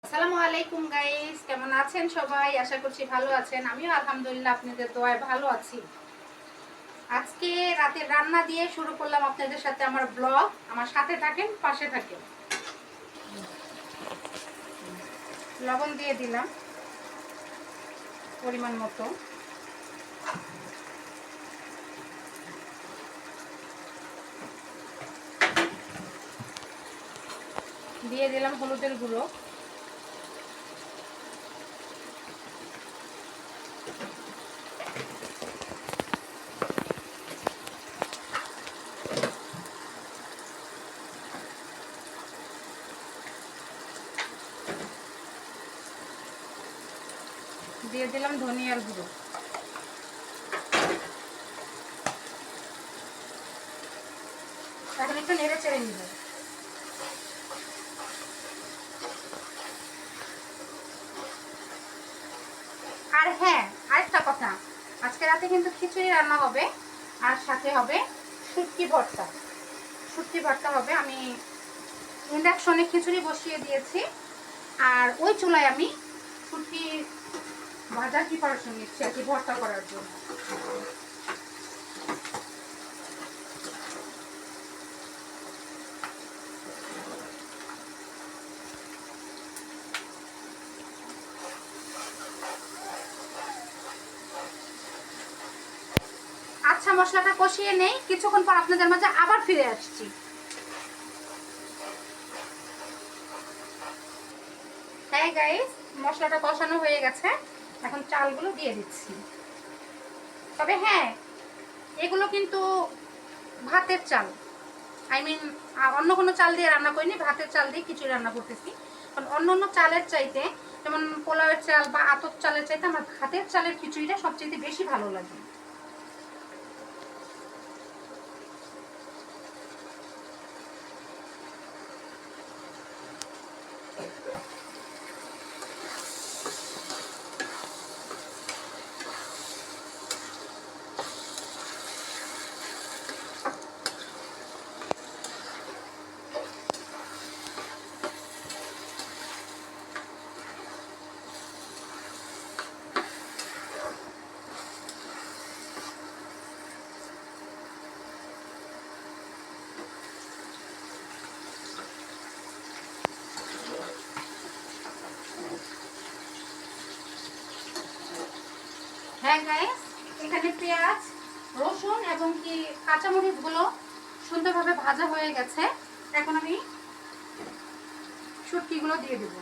আসসালামু আলাইকুম গাইস, কেমন আছেন সবাই? আশা করছি ভালো আছেন। আমিও আলহামদুলিল্লাহ আপনাদের দোয়ায় ভালো আছি। আজকে রাতের রান্না দিয়ে শুরু করলাম আপনাদের সাথে আমার ব্লগ। আমার সাথে থাকেন, পাশে থাকেন। লবণ দিয়ে দিলাম পরিমাণ মতো। দিয়ে দিলাম হলুদের গুঁড়ো। দিয়ে দিলাম ধনিয়ার গুঁড়ো। এখন একটু নেড়ে চেড়ে নিব। আর হ্যাঁ, আরেকটা কথা, আজকে রাতে কিন্তু খিচুড়ি রান্না হবে, আর সাথে হবে শুটকি ভর্তা। শুটকি ভর্তা হবে। আমি ইন্ডাকশনে খিচুড়ি বসিয়ে দিয়েছি, আর ওই চুলায় আমি শুটকি ভাজার প্রিপারেশন নিচ্ছি আর কি, ভর্তা করার জন্য। আচ্ছা, মশলাটা কষিয়ে নেই, কিছুক্ষণ পর আপনাদের মাঝে আবার ফিরে আসছি। হ্যাঁ গাইস, মশলাটা কষানো হয়ে গেছে, এখন চালগুলো দিয়ে দিচ্ছি। তবে হ্যাঁ, এগুলো কিন্তু ভাতের চাল, আই মিন অন্য কোনো চাল দিয়ে রান্না করিনি, ভাতের চাল দিয়ে খিচুড়ি রান্না করতেছি। কারণ অন্য অন্য চালের চাইতে, যেমন পোলাওয়ের চাল বা আতপ চালের চাইতে আমার ভাতের চালের খিচুড়িটা সবচেয়ে বেশি ভালো লাগে। হ্যাঁ গাইস, এখানে পেঁয়াজ, রসুন এবং কি কাঁচামরিচগুলো সুন্দরভাবে ভাজা হয়ে গেছে। এখন আমি শুটকিগুলো দিয়ে দেবো।